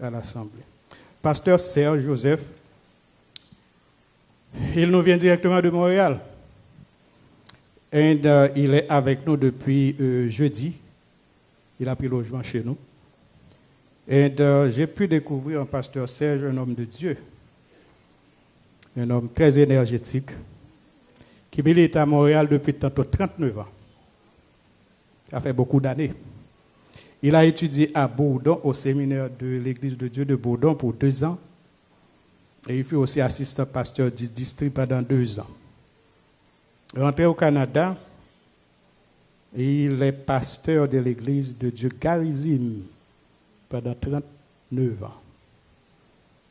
à l'Assemblée. Pasteur Serge Joseph, il nous vient directement de Montréal. Et il est avec nous depuis jeudi. Il a pris logement chez nous. Et j'ai pu découvrir en pasteur Serge un homme de Dieu, un homme très énergétique, qui milite à Montréal depuis tantôt 39 ans. Ça fait beaucoup d'années. Il a étudié à Bourdon, au séminaire de l'Église de Dieu de Bourdon pour 2 ans. Et il fut aussi assistant pasteur du district pendant 2 ans. Rentré au Canada, il est pasteur de l'Église de Dieu Garizim pendant 39 ans.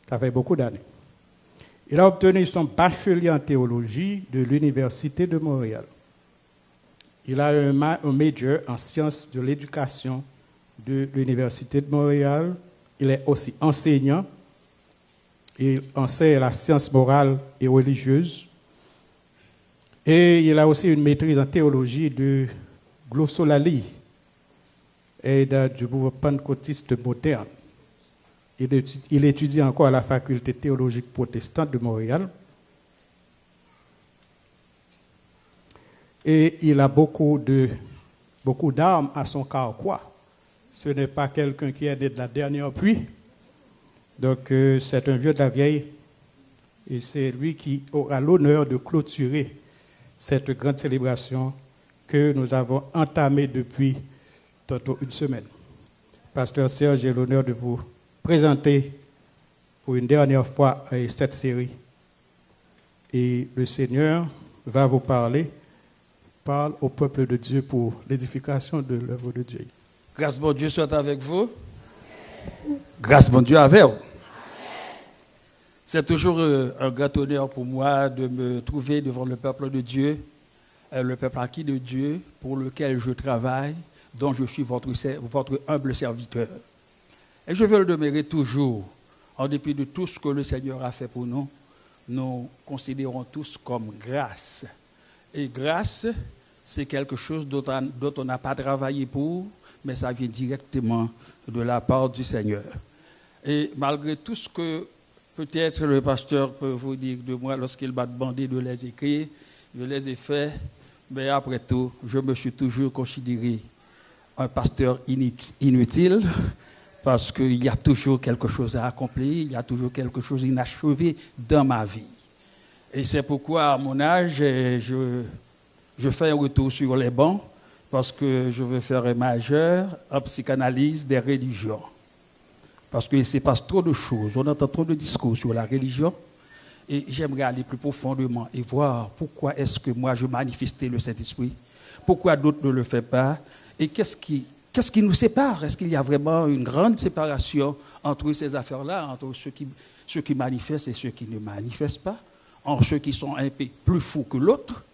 Ça fait beaucoup d'années. Il a obtenu son bachelier en théologie de l'Université de Montréal. Il a un major en sciences de l'éducation de l'Université de Montréal. Il est aussi enseignant. Il enseigne la science morale et religieuse. Et il a aussi une maîtrise en théologie de glossolalie et du mouvement pentecôtiste moderne. Il étudie encore à la faculté théologique protestante de Montréal. Et il a beaucoup d'armes à son carquois. Ce n'est pas quelqu'un qui est né de la dernière pluie. Donc, c'est un vieux de la vieille. Et c'est lui qui aura l'honneur de clôturer cette grande célébration que nous avons entamée depuis tantôt 1 semaine. Pasteur Serge, j'ai l'honneur de vous présenter pour une dernière fois cette série. Et le Seigneur va vous parler. Parle au peuple de Dieu pour l'édification de l'œuvre de Dieu. Grâce bon Dieu soit avec vous. Grâce bon Dieu avec vous. C'est toujours un grand honneur pour moi de me trouver devant le peuple de Dieu, le peuple acquis de Dieu, pour lequel je travaille, dont je suis votre humble serviteur. Et je veux le demeurer toujours, en dépit de tout ce que le Seigneur a fait pour nous, nous considérons tous comme grâce. Et grâce, c'est quelque chose dont on n'a pas travaillé pour, mais ça vient directement de la part du Seigneur. Et malgré tout ce que peut-être le pasteur peut vous dire de moi lorsqu'il m'a demandé de les écrire, je les ai faits, mais après tout, je me suis toujours considéré un pasteur inutile, parce qu'il y a toujours quelque chose à accomplir, il y a toujours quelque chose d'inachevé dans ma vie. Et c'est pourquoi, à mon âge, je fais un retour sur les bancs, parce que je veux faire un majeur en psychanalyse des religions. Parce qu'il se passe trop de choses, on entend trop de discours sur la religion, et j'aimerais aller plus profondément et voir pourquoi est-ce que moi je manifestais le Saint-Esprit, pourquoi d'autres ne le font pas, et qu'est-ce qui nous sépare? Est-ce qu'il y a vraiment une grande séparation entre ces affaires-là, entre ceux qui manifestent et ceux qui ne manifestent pas, entre ceux qui sont un peu plus fous que l'autre?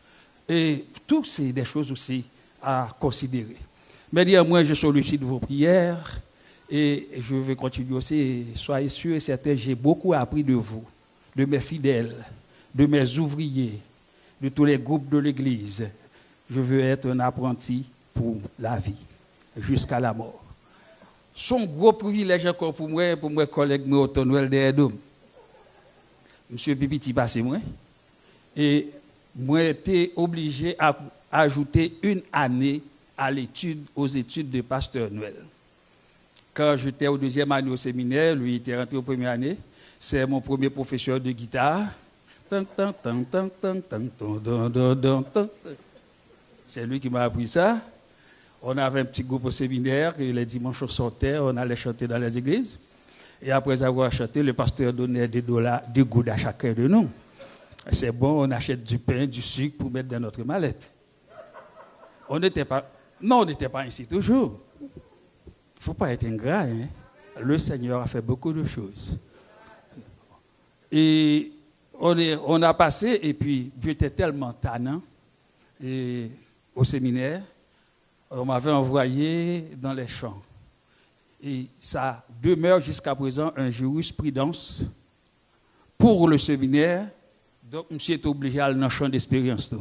Et tout, c'est des choses aussi à considérer. Mais néanmoins, je sollicite vos prières et je vais continuer aussi. Soyez sûrs et certains, j'ai beaucoup appris de vous, de mes fidèles, de mes ouvriers, de tous les groupes de l'Église. Je veux être un apprenti pour la vie, jusqu'à la mort. Son gros privilège encore pour moi, collègue, moi, Noël de Edom. Monsieur Bibiti passe moi. Et moi, j'ai été obligé à ajouter 1 année aux études de pasteur Noël. Quand j'étais au 2e année au séminaire, lui était rentré aux 1re année, c'est mon premier professeur de guitare. C'est lui qui m'a appris ça. On avait un petit groupe au séminaire, et les dimanches on sortait, on allait chanter dans les églises. Et après avoir chanté, le pasteur donnait des gouttes à chacun de nous. C'est bon, on achète du pain, du sucre pour mettre dans notre mallette. On n'était pas ainsi toujours. Il ne faut pas être ingrat. Hein? Le Seigneur a fait beaucoup de choses. Et on a passé, et puis j'étais tellement tannant au séminaire, on m'avait envoyé dans les champs. Et ça demeure jusqu'à présent une jurisprudence pour le séminaire. Donc, monsieur est obligé à aller dans le champ d'expérience.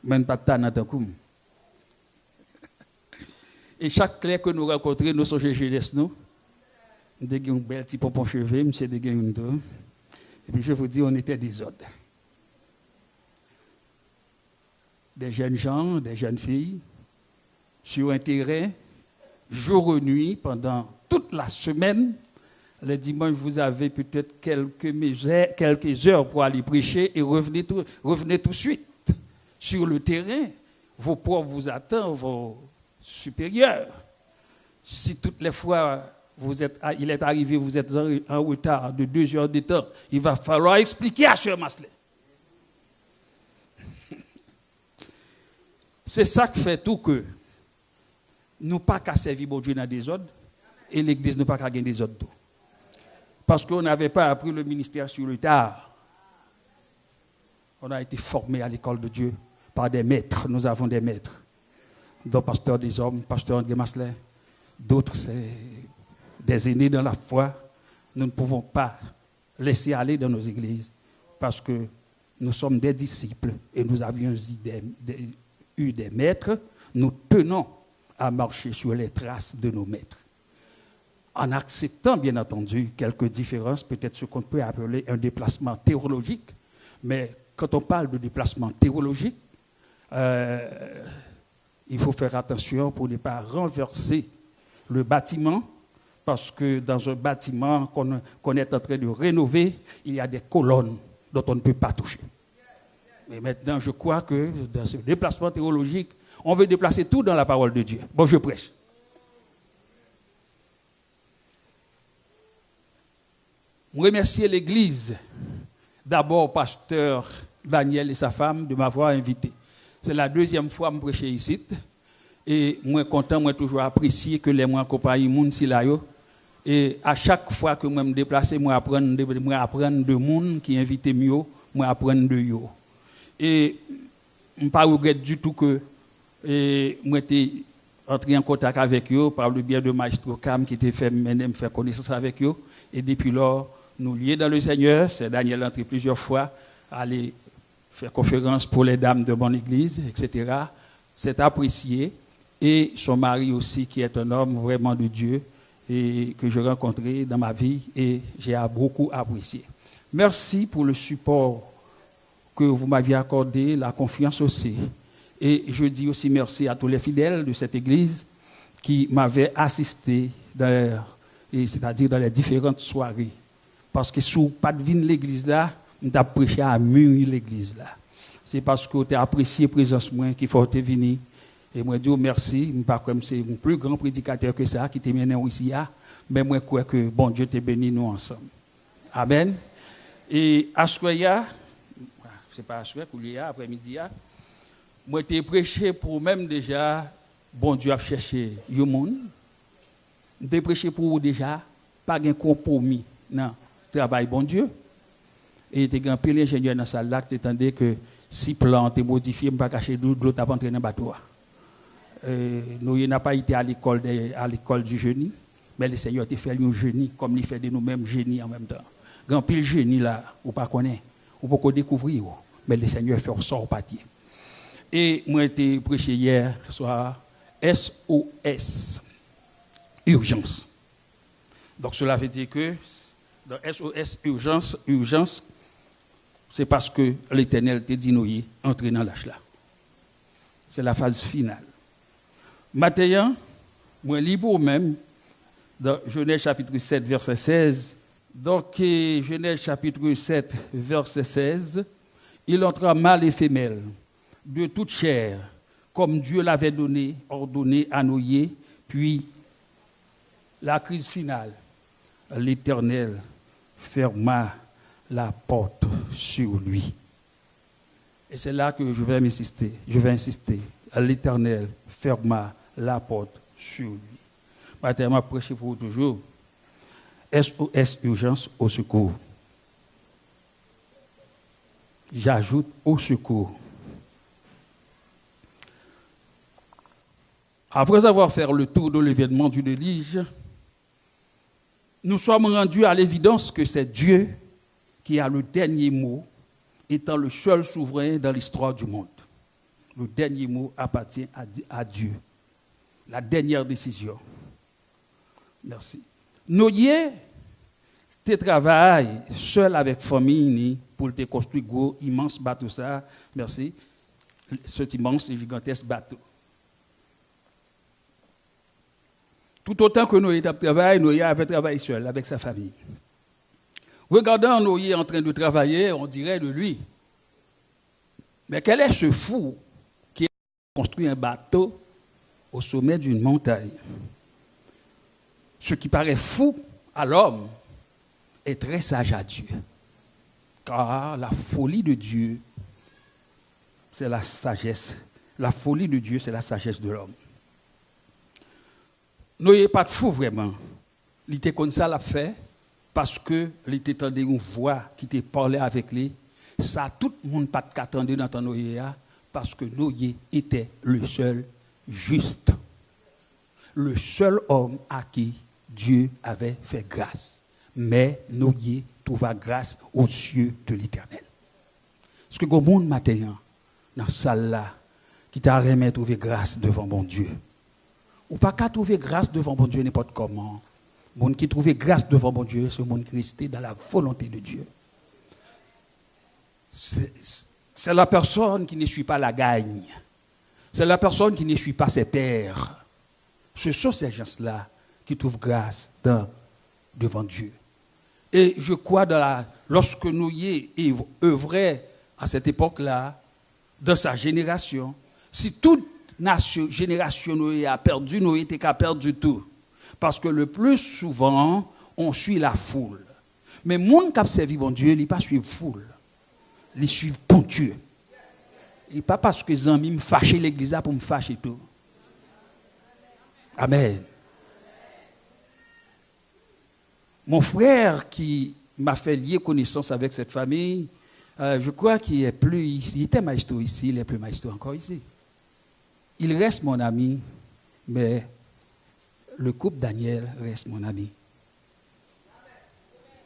Même pas de tannant. Et chaque clerc que nous rencontrons, nous sommes jeunesse, nous. Nous avons un bel petit pompon cheveux, monsieur de Guéhundo. Et puis je vous dis, on était des autres. Des jeunes gens, des jeunes filles, sur un terrain, jour et nuit, pendant toute la semaine. Le dimanche, vous avez peut-être quelques heures pour aller prêcher et revenez tout de suite. Sur le terrain, vos profs vous attendent, vos supérieurs. Si toutes les fois il est arrivé, vous êtes en retard de 2 heures de temps, il va falloir expliquer à Sœur Masley. C'est ça qui fait tout que nous pas qu'à servir bon Dieu dans des ordres et l'Église ne pas qu'à gagner des ordres. Parce qu'on n'avait pas appris le ministère sur le tard. On a été formé à l'école de Dieu par des maîtres. Nous avons des maîtres. Dont pasteur des hommes, pasteur André Masley. D'autres, c'est des aînés dans la foi. Nous ne pouvons pas laisser aller dans nos églises parce que nous sommes des disciples et nous avions eu des maîtres. Nous tenons à marcher sur les traces de nos maîtres. En acceptant, bien entendu, quelques différences, peut-être ce qu'on peut appeler un déplacement théologique. Mais quand on parle de déplacement théologique, il faut faire attention pour ne pas renverser le bâtiment, parce que dans un bâtiment qu'on est en train de rénover, il y a des colonnes dont on ne peut pas toucher. Mais maintenant, je crois que dans ce déplacement théologique, on veut déplacer tout dans la parole de Dieu. Bon, je prêche. Je remercie l'Église, d'abord pasteur Daniel et sa femme, de m'avoir invité. C'est la 2e fois que je prêche ici. Et moi content, moi toujours apprécié que les moi accompagnent moun si là yo. Et à chaque fois que moi me déplacer, moi apprendre de moun qui invite mieux, moi apprendre de yo. Et je ne pas regrette du tout que moi été entré en contact avec eux par le biais de Maestro Cam qui était fait me faire connaissance avec eux. Et depuis lors, nous liés dans le Seigneur. C'est Daniel entré plusieurs fois à aller faire conférence pour les dames de mon église, etc. C'est apprécié. Et son mari aussi, qui est un homme vraiment de Dieu et que j'ai rencontré dans ma vie et j'ai beaucoup apprécié. Merci pour le support que vous m'aviez accordé, la confiance aussi. Et je dis aussi merci à tous les fidèles de cette église qui m'avaient assisté, c'est-à-dire dans les différentes soirées. Parce que si vous n'avez pas de vie l'église là, on a prêché à mûrir l'église là. C'est parce que tu as apprécié la présence moi qu'il faut te venir. Et moi, je dis merci, pas comme c'est un plus grand prédicateur que ça qui te mené ici, mais moi, je crois que bon Dieu te bénit nous ensemble. Amen. Et à Soya, c'est pas à Soya, après-midi, moi, je prêché pour même déjà, bon Dieu a cherché le monde. Je prêché pour déjà, pas de compromis, non, travail bon Dieu. Et tu as un peu l'ingénieur dans sa salle, tu attendais que si plante est modifié, je ne peux pas cacher de l'eau, tu as entré dans le bateau. Nous n'avons pas été à l'école du génie, mais le Seigneur a fait un génie, comme il fait de nous-mêmes génie en même temps. Grand pile génie là, ou pas connaître, ou pas découvrir, mais le Seigneur fait ça au papier. Et moi, j'ai été prêché hier soir, SOS, urgence. Donc cela veut dire que dans SOS, urgence, c'est parce que l'Éternel t'a dit nous entrer dans l'âge là. C'est la phase finale. Maintenant, moi libre même, dans Genèse chapitre 7, verset 16. Donc, Genèse chapitre 7, verset 16, il entra mâle et femelle, de toute chair, comme Dieu l'avait ordonné à Noé, puis la crise finale, l'Éternel ferma la porte sur lui. Et c'est là que je vais insister. L'Éternel ferma la porte sur lui. Maintenant, je prêche pour toujours. SOS, urgence, au secours. J'ajoute au secours. Après avoir fait le tour de l'événement du déluge, nous sommes rendus à l'évidence que c'est Dieu qui a le dernier mot, étant le seul souverain dans l'histoire du monde. Le dernier mot appartient à Dieu. La dernière décision. Merci. Noyer, tu travailles seul avec famille pour te construire gros, immense bateau ça. Merci. Cet immense et gigantesque bateau. Tout autant que Noé travaille, Noé avait travaillé seul avec sa famille. Regardant Noé en train de travailler, on dirait de lui. Mais quel est ce fou qui a construit un bateau au sommet d'une montagne? Ce qui paraît fou à l'homme est très sage à Dieu. Car la folie de Dieu, c'est la sagesse. La folie de Dieu, c'est la sagesse de l'homme. Noé pas de fou vraiment. Il était comme ça l'a fait parce que il était entendu une voix qui te parlait avec lui. Ça tout le monde pas qu'attendait dans Noé parce que Noé était le seul juste. Le seul homme à qui Dieu avait fait grâce. Mais Noé trouva grâce aux yeux de l'Éternel. Est-ce que le monde matin dans cette salle là qui t'a remis trouver grâce devant mon Dieu? Ou pas qu'à trouver grâce devant mon Dieu n'importe comment. Le monde qui trouve grâce devant mon Dieu, c'est le monde qui reste dans la volonté de Dieu. C'est la personne qui ne suit pas la gagne. C'est la personne qui ne suit pas ses pères. Ce sont ces gens-là qui trouvent grâce devant Dieu. Et je crois, lorsque Noé œuvrait à cette époque-là, dans sa génération, si toute génération Noé a perdu, Noé était qu'à perdre du tout. Parce que le plus souvent, on suit la foule. Mais le monde qui a servi bon Dieu, il ne pas suivre foule. Il suit bon Dieu. Et pas parce que les amis me fâchent l'église pour me fâcher tout. Amen. Mon frère qui m'a fait lier connaissance avec cette famille, je crois qu'il est plus ici. Il était maestro ici, il est plus maestro encore ici. Il reste mon ami, mais le couple Daniel reste mon ami.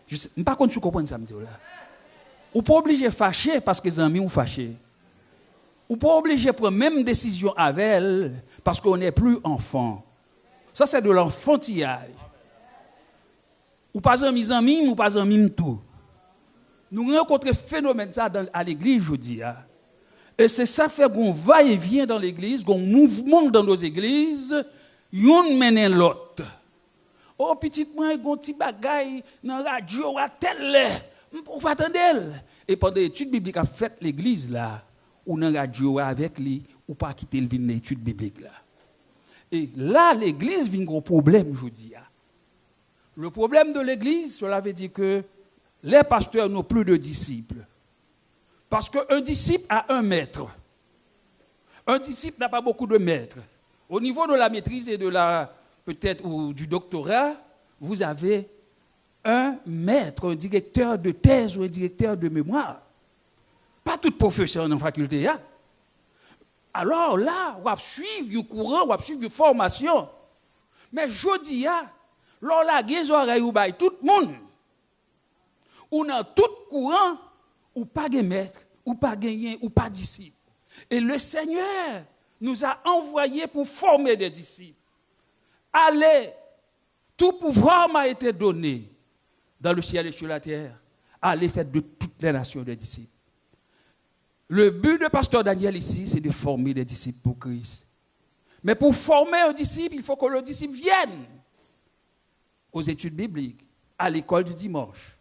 Je ne sais pas si tu comprends ça, là. Ou pas obligé de fâcher parce que les amis ont fâché. Ou pas obligé de prendre la même décision avec elle parce qu'on n'est plus enfant. Ça, c'est de l'enfantillage. Ou pas amis, ou pas amis tout. Nous rencontrons phénomène ça à l'église, je dis. Et c'est ça fait qu'on va et vient dans l'église, qu'on mouvement dans nos églises, yon mène l'autre. Oh, petite moi, gon petit bagay dans la radio à tel, pour pas attendre. Et pendant l'étude biblique a fait l'église là, ou dans la radio avec lui, ou pas quitter le vin l'étude biblique là. Et là, l'église vient un problème, je dis. Le problème de l'église, cela veut dire que les pasteurs n'ont plus de disciples. Parce qu'un disciple a un maître. Un disciple n'a pas beaucoup de maîtres. Au niveau de la maîtrise et de peut-être, ou du doctorat, vous avez un maître, un directeur de thèse ou un directeur de mémoire. Pas tout professeur dans la faculté. Hein? Alors là, on va suivre un courant, on va suivre une formation. Mais je dis, lors la guise oreille ou bail tout le monde, ou dans tout courant, ou pas de maître, ou pas gagné, ou pas disciple. Et le Seigneur nous a envoyés pour former des disciples. Allez, tout pouvoir m'a été donné dans le ciel et sur la terre. Allez, faites de toutes les nations des disciples. Le but de Pasteur Daniel ici, c'est de former des disciples pour Christ. Mais pour former un disciple, il faut que le disciple vienne aux études bibliques, à l'école du dimanche.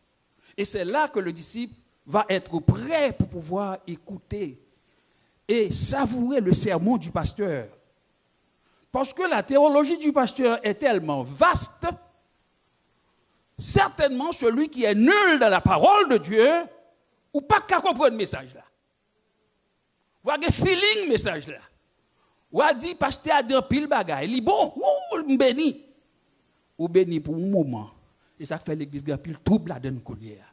Et c'est là que le disciple va être prêt pour pouvoir écouter et savourer le sermon du pasteur. Parce que la théologie du pasteur est tellement vaste, certainement celui qui est nul dans la parole de Dieu, ou pas qu'à comprendre le message là. Ou a un feeling message là. Ou a dit pasteur a dit pile bagaille, il bon, ou béni. Ou béni pour un moment. Et ça fait l'église a pile trouble là dans colère.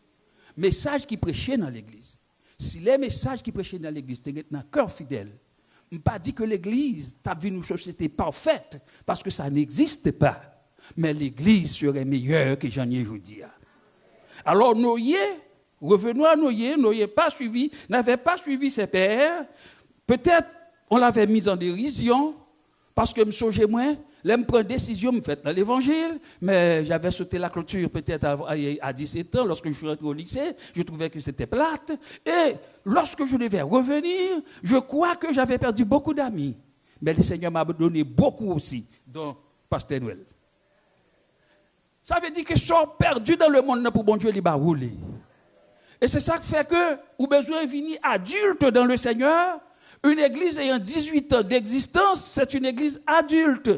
Message qui prêchait dans l'église. Si les messages qui prêchaient dans l'église étaient dans le cœur fidèle, je ne pas dit que l'église t'a vu une société parfaite, parce que ça n'existe pas. Mais l'église serait meilleure que j'en ai aujourd'hui. Alors Noé, revenons à Noé, n'avait pas suivi ses pères. Peut-être on l'avait mis en dérision, Parce que je me songeais moins, là, je prends une décision, je me fais dans l'évangile, mais j'avais sauté la clôture peut-être à 17 ans, lorsque je suis rentré au lycée, je trouvais que c'était plate. Et lorsque je devais revenir, je crois que j'avais perdu beaucoup d'amis. Mais le Seigneur m'a donné beaucoup aussi, dont Pasteur Noël. Ça veut dire que je suis perdu dans le monde pour bon Dieu, il va rouler. Et c'est ça qui fait que, ou besoin de venir adulte dans le Seigneur. Une église ayant 18 ans d'existence, c'est une église adulte.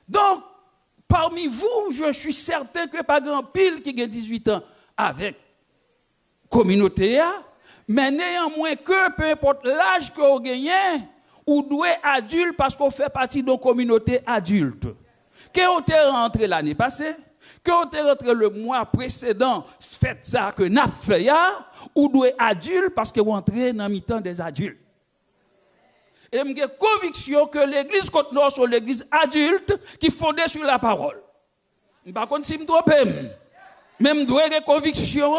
Donc, parmi vous, je suis certain que pas grand pile qui a 18 ans avec communauté, mais néanmoins que, peu importe l'âge que vous gagnez, vous doit être adulte parce qu'on fait partie d'une communauté adulte. Quand on est rentré l'année passée, quand on est rentré le mois précédent, faites ça que n'a fait, ou doit être adulte parce que vous entrez dans le mi-temps des adultes. Et j'ai conviction que l'église Côte-Nord est l'église adulte qui est fondée sur la parole. Par contre, si je me trompe, mais je dois avoir conviction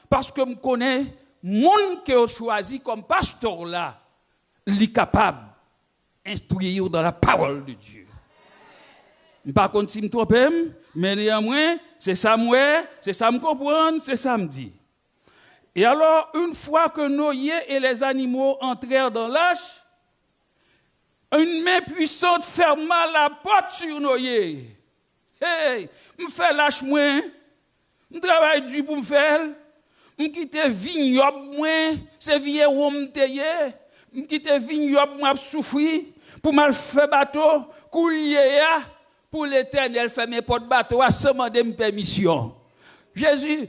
parce que je connais le monde qui a choisi comme pasteur là, il est capable d'instruire dans la parole de Dieu. Par contre, si je me trompe, mais néanmoins, c'est ça moi, c'est ça me comprendre, c'est ça me dit. Et alors, une fois que Noé et les animaux entrèrent dans l'arche, une main puissante ferma la porte sur Noé. Hey, me fait lâche moi, me travaille dur pour me faire, me quitter vignoble moi, c'est vieux où me tailler, me quitter vignoble moi souffrir pour mal faire bateau, couler pour l'Éternel faire mes portes bateau à se demander une permission. Jésus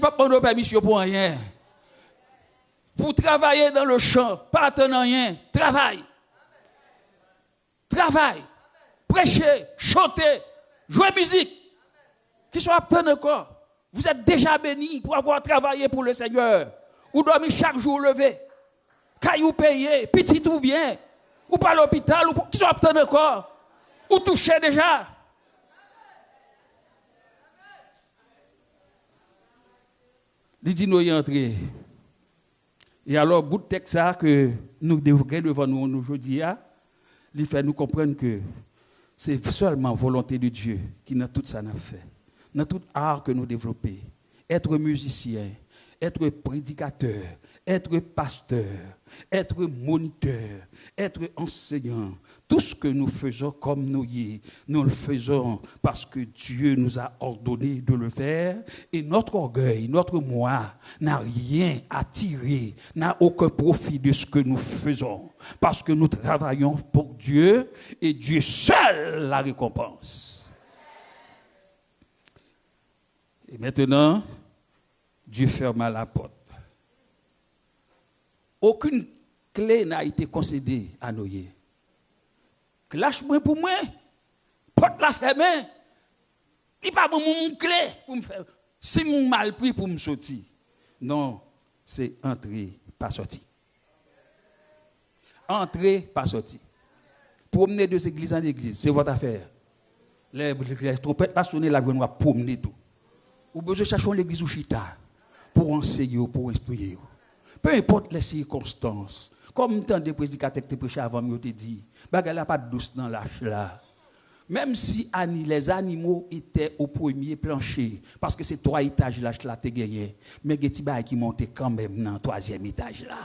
pas prendre permission pour rien. Pour travailler dans le champ, pas attendre rien, travaille. Travaille, prêcher, chanter, jouer musique. Qui soit attendre encore. Vous êtes déjà bénis pour avoir travaillé pour le Seigneur. Ou dormir chaque jour levé. Caillou payé, petit ou bien. Ou pas à l'hôpital, ou qui soit attendre encore. Ou touché déjà. Il dit nous y entrer. Et alors, bout de texte ça que nous devons devant nous aujourd'hui, il fait nous comprendre que c'est seulement volonté de Dieu qui dans tout ça n'a fait. Dans tout art que nous développons. Être musicien, être prédicateur, être pasteur, être moniteur, être enseignant. Tout ce que nous faisons comme nous le faisons parce que Dieu nous a ordonné de le faire. Et notre orgueil, notre moi, n'a rien à tirer, n'a aucun profit de ce que nous faisons. Parce que nous travaillons pour Dieu et Dieu seul la récompense. Et maintenant, Dieu ferma la porte. Aucune clé n'a été concédée à Noé. Lâche-moi pour moi, porte la fermée. Il n'y a pas mon clé pour me faire. C'est mon mal pris pour me sortir. Non, c'est entrer, pas sortir. Entrer, pas sortir. Promener de église en église, c'est votre affaire. Les trompettes pas sonner, la grenouille promener tout. Ou besoin de chercher l'église ou chita pour enseigner, pour instruire. Peu importe les circonstances. Comme tant de prédicateurs qui te prêchaient avant, je te dis, il n'y a pas de douce dans l'âge là. Même si les animaux étaient au premier plancher, parce que c'est 3 étages là, tu gagné, mais il y a qui montaient quand même dans le 3e étage là.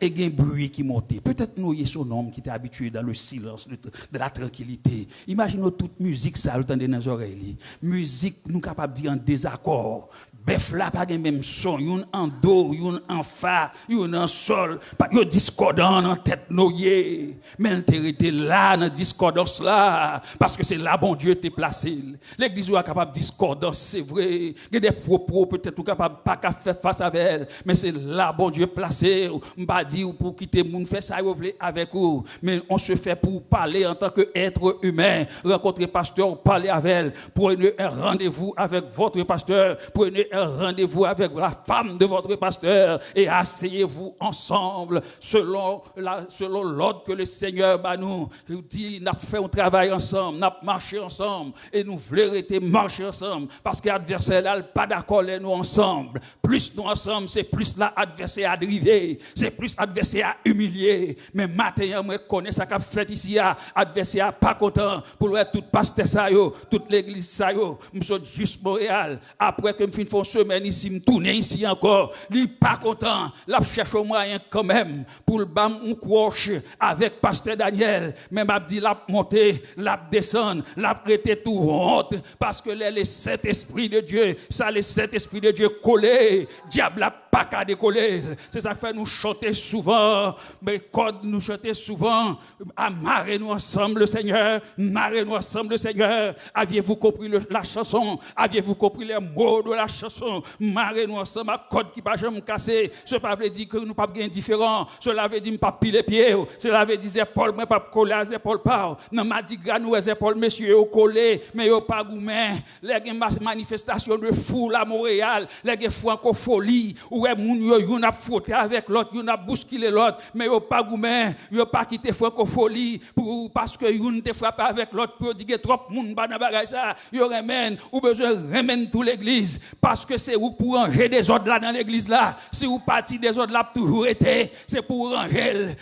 Et il y a un bruit qui montait. Peut-être nous, il y a son homme qui était habitué dans le silence, de la tranquillité. Imaginons toute musique, ça, le temps dans les oreilles. Musique, nous capables de dire en désaccord. Bef là, pas le même son. Yon en do, yon en fa, yon en sol. Yon discordant en tête noyée. Mais était là, dans discordance là. Parce que c'est là, bon Dieu t'est placé. L'église est capable de discordance, c'est vrai. Il y a des propos, peut-être, capable pas qu'à faire face à elle. Mais c'est là, bon Dieu placé. Pas dire pour quitter moun faire ça avec vous, mais on se fait pour parler en tant qu'être humain, rencontrer pasteur, parler avec elle, prenez un rendez-vous avec votre pasteur, prenez un rendez-vous avec la femme de votre pasteur et asseyez-vous ensemble selon l'ordre que le Seigneur nous dit. Nous avons fait un travail ensemble, nous avons marché ensemble et nous voulons rester marcher ensemble parce que l'adversaire là pas d'accord les nous ensemble. Plus nous ensemble, c'est plus l'adversaire à driver, c'est plus l'adversaire à humilier. Mais maintenant, moi connais ça qu'a fait ici, l'adversaire pas content pour voir tout pasteur ça yo, toute l'église ça yo, m'sou juste Montréal. Après que me fin font semaine ici, me tourner ici encore, il pas content, l'a cherche au moyen quand même pour le bam un couche avec pasteur Daniel, mais m'a dit l'a monter, l'a descendre, l'a prêter tout honte parce que les Saint-Esprit de Dieu, ça les Saint-Esprit de Dieu collé, diable a pas qu'à décoller. C'est ça que fait nous chanter souvent, mais quand nous chanter souvent, amarrez-nous ensemble le Seigneur, marrez-nous ensemble le Seigneur. Aviez-vous compris la chanson? Aviez-vous compris les mots de la chanson? Marrez-nous ensemble à code qui pas jamais cassé. Cela veut dire que nous pas bien différents. Cela veut dire pas piler pied. Cela veut dire Paul moi pas coller à Paul pas. Non m'a dit nous Paul monsieur au collé mais yo pas goumen. Les manifestations de foule à Montréal, les francofolie où moun yo n'a frotté avec l'autre, yo n'a bousculé l'autre, mais yo pas goumen, yo pas quitté francofolie pour parce que yon te frappé avec l'autre pour dire trop moun ba nan bagay ça, yo remène ou besoin remène toute l'église parce que c'est ou pour ranger des ordres là dans l'église là, si ou parti des ordres là toujours été, c'est pour ranger,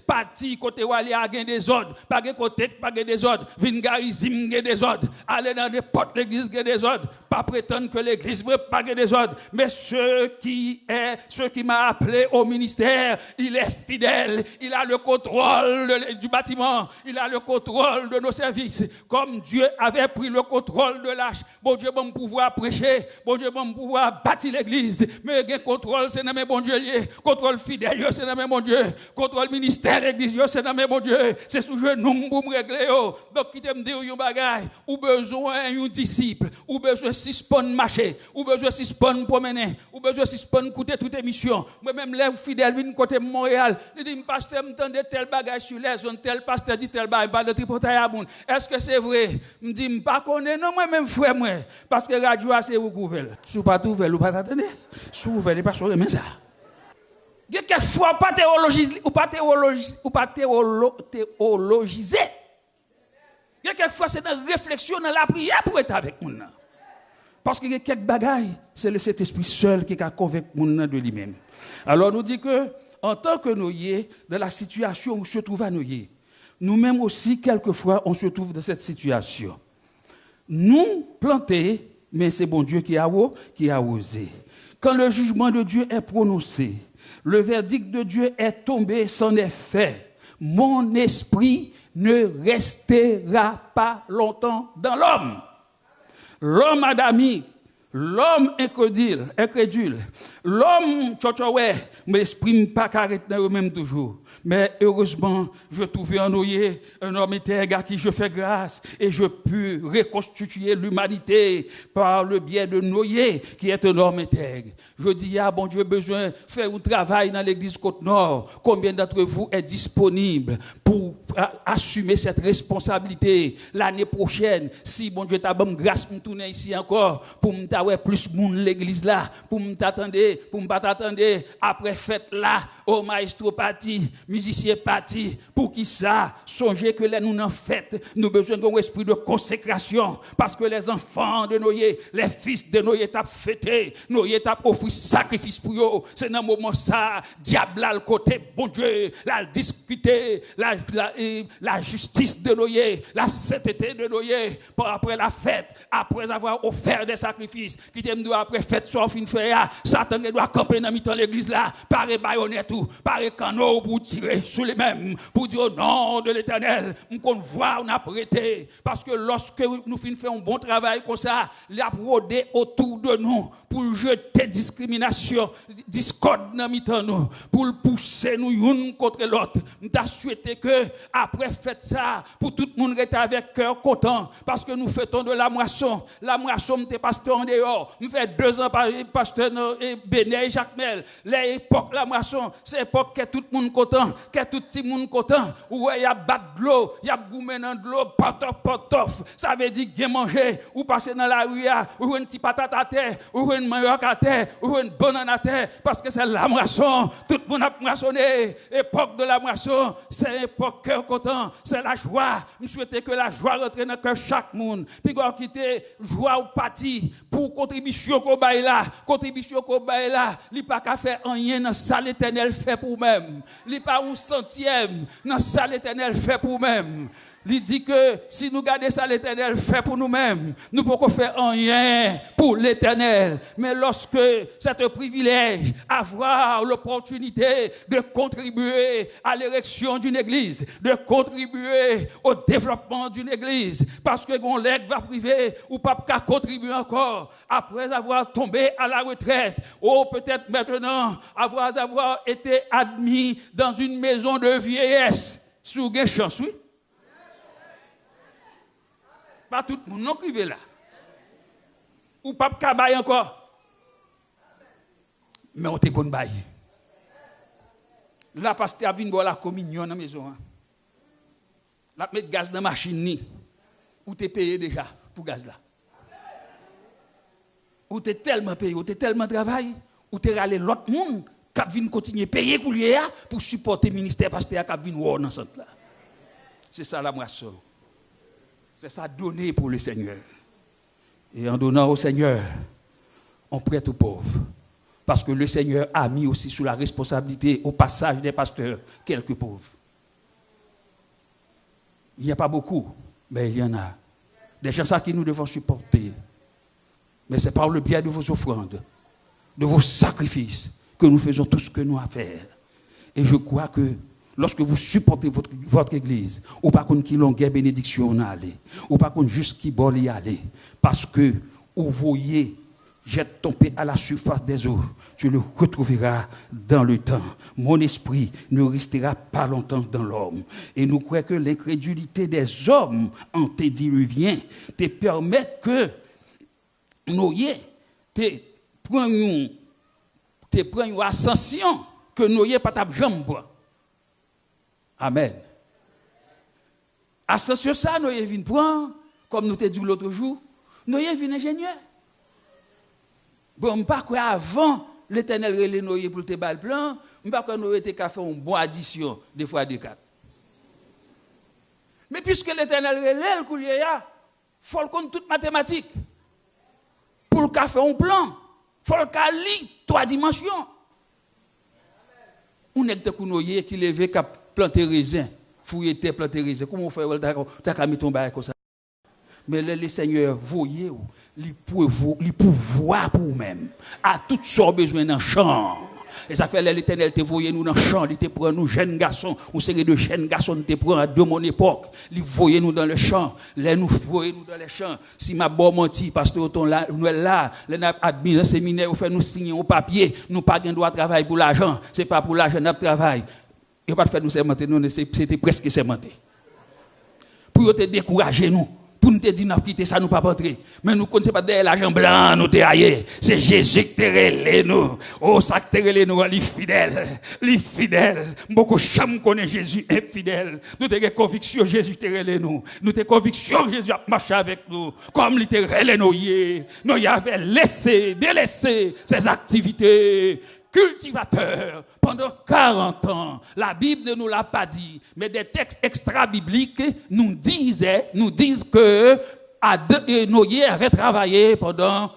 parti côté ou aller à gain des ordres, pas gain côté pas gain des ordres, vingarizim gain des ordres, aller dans n'importe l'église gain des ordres, pas prétendre que l'église pas gain des ordres, mais ceux qui m'a appelé au ministère, il est fidèle, il a le contrôle du bâtiment, il a le contrôle de nos services, comme Dieu avait pris le contrôle de l'âge. Bon Dieu, bon pouvoir prêcher, bon Dieu, bon pouvoir bâtir l'église, mais le contrôle, c'est dans mes bon Dieu, contrôle fidèle, c'est dans mes bon Dieu, contrôle ministère l'église, c'est dans mes bon Dieu, c'est sous genou pour me régler. Donc, qui t'aime dire un bagage, ou besoin un disciple, ou besoin 6 bonnes marcher, ou besoin 6 bonnes promener, ou besoin 6 bonnes coûter toute émission. Moi-même, les fidèles viennent côté Montréal, ils disent, pasteur, m'entendez tel bagage sur les zones, tel pasteur dit tel bagage, pas de tripotaille à moun. Est-ce que c'est vrai? Me dit, m'pas connais, non, moi-même, frère, moi, parce que radio, c'est vous couvert. Si vous pas ouvert, vous pas attendez. Si vous ouvrez, pas sur ça. Il y a quelquefois pas théologiser, ou pas théologiser. Il y a quelquefois c'est dans la réflexion, dans la prière pour être avec nous. Parce qu'il y a quelques bagailles, c'est le Saint-Esprit seul qui a convaincu nous de lui-même. Alors nous dit que, en tant que nous y est, dans la situation où se trouve à nous y, nous-mêmes aussi, quelquefois, on se trouve dans cette situation. Nous, plantés, mais c'est bon Dieu qui a osé. Quand le jugement de Dieu est prononcé, le verdict de Dieu est tombé, c'en est fait. Mon esprit ne restera pas longtemps dans l'homme. L'homme adamique, l'homme incrédule, l'homme tchotchoué, m'exprime pas carrément même toujours. Mais heureusement, je trouvais en Noé un homme intègre à qui je fais grâce et je peux reconstituer l'humanité par le biais de Noé qui est un homme intègre. Je dis, bon Dieu, besoin de faire un travail dans l'église Côte-Nord. Combien d'entre vous est disponible pour assumer cette responsabilité l'année prochaine? Si bon Dieu t'a bonne grâce me tourner ici encore pour me t'avoir plus monde l'église là, pour me t'attendre, pour me pas t'attendre après fête là, au maestro parti, musicien parti, pour qui ça, songez que les nous en fête, nous besoin d'un esprit de consécration, parce que les enfants de Noé, les fils de Noé t'a fêté, Noé t'a offert sacrifice pour eux, c'est dans le moment ça, diable à le côté, bon Dieu, la discuter, la justice de Noé, la sainteté de Noé, après la fête, après avoir offert des sacrifices, qui t'aime doit après fête, sauf une frère, Satan doit camper dans mi-temps l'église là, parer baïonnette tout, parer canot pour tirer sur les mêmes, pour dire au nom de l'Éternel, qu'on voit, on a prêté, parce que lorsque nous faisons un bon travail comme ça, il a brodé autour de nous, pour jeter mettez discrimination, discorde dans nous pour le pousser nous une contre l'autre. M'ta souhaité que après faites ça pour tout le monde rester avec cœur content parce que nous fêtons de la moisson. La moisson m'était pasteur en dehors. Me fait 2 ans pasteur Béné et Jacques Mel. L'époque la moisson, c'est l'époque que tout le monde content, que tout le monde content. Où il y a battre de l'eau, il y a goumé dans de l'eau, potof. Ça veut dire bien manger ou passer dans la rue ou une petite patate à terre, ou une manioc à terre, ou une banane à terre, parce que c'est la moisson. Tout le monde a moissonné. Époque de la moisson, c'est l'époque cœur content, c'est la joie. Je souhaite que la joie rentre dans le cœur chaque monde. Puis qu'on quitte joie ou parti pour contribution qu'on baille là. Contribution qu'on baille là, il pas qu'à faire rien dans ça l'Éternel fait pour même. Il pas un centième dans ça l'Éternel fait pour même. Il dit que si nous gardons ça, l'Éternel fait pour nous-mêmes. Nous ne pouvons pas faire rien pour l'Éternel. Mais lorsque c'est un privilège, avoir l'opportunité de contribuer à l'érection d'une église, de contribuer au développement d'une église, parce que mon legs va priver ou pas qu'à contribuer encore après avoir tombé à la retraite, ou peut-être maintenant avoir été admis dans une maison de vieillesse. Sous des chances, oui. Pas tout le monde non privé là. Ou pas cabaye encore. Mais on te bonne bail. Là, pasteur a venu boire la communion dans la maison. La mettre gaz dans la machine ni. Ou te payé déjà pour gaz là. Ou te tellement payé, ou te tellement travaillé, ou te râlé l'autre monde qui vient continuer payer pour supporter le ministère pasteur qui vient voir dans centre là. C'est ça la moisson. C'est ça donner pour le Seigneur. Et en donnant au Seigneur, on prête aux pauvres. Parce que le Seigneur a mis aussi sous la responsabilité au passage des pasteurs quelques pauvres. Il n'y a pas beaucoup, mais il y en a. Des gens qui nous devons supporter. Mais c'est par le biais de vos offrandes, de vos sacrifices, que nous faisons tout ce que nous avons à faire. Et je crois que lorsque vous supportez votre église, ou pas qu'on qui longueur bénédiction on aller, ou pas qu'on juste qui bol y aller, parce que vous voyez, jette ton paix à la surface des eaux, tu le retrouveras dans le temps. Mon esprit ne restera pas longtemps dans l'homme. Et nous croyons que l'incrédulité des hommes antédiluviens te permet que nous te prenions une ascension que nous n'ayons pas ta jambe. Amen. Ascension ça, nous y venons prendre, comme nous t'ai dit l'autre jour, nous y venons ingénieur. Bon, pas quoi avant l'Éternel relé nous pour te bal plan, pas quoi nous était qu'à faire une bonne addition des fois de 4. Mais puisque l'Éternel relé le coulier là, faut le compte toute mathématique. Pour le faire un plan, faut le lire 3 dimensions. On est de counoyer qui levé cap planter raisin, fouiller terre planter raisin. Comment on fait t'as qu'à mettre ton bail comme ça. Mais le Seigneur voyez li pouvoir pour vous-même à toutes sortes besoin dans champ. Et ça fait l'Éternel te voyait nous dans champ, il te prend nous jeunes garçons, ou série de jeunes garçons te prend de mon époque, il voyait nous dans le champ, les nous voyait nous dans les champs. Si ma bon menti pasteur ton là, nous là, les n'a admis le séminaire, ou fait nous signer au papier, nous pas gain droit travail pour l'argent, c'est pas pour l'argent n'a travail. Et pas faire nous sermenter, nous c'était presque sermenté. Pour te décourager nous. Pour nous te dire, nous quitter ça, nous pas rentrer. Mais nous ne connaissons pas derrière l'argent blanc, nous te aillés. C'est Jésus qui te relève nous. Oh, ça qui te relève nous, les fidèles. Beaucoup de gens connaissent Jésus infidèle. Nous avons conviction, Jésus te relève nous. Nous avons conviction, Jésus a marché avec nous. Comme il te relève nous, nous avons délaissé ses activités. Cultivateur pendant 40 ans. La Bible ne nous l'a pas dit, mais des textes extra-bibliques nous disent que Noé avait travaillé pendant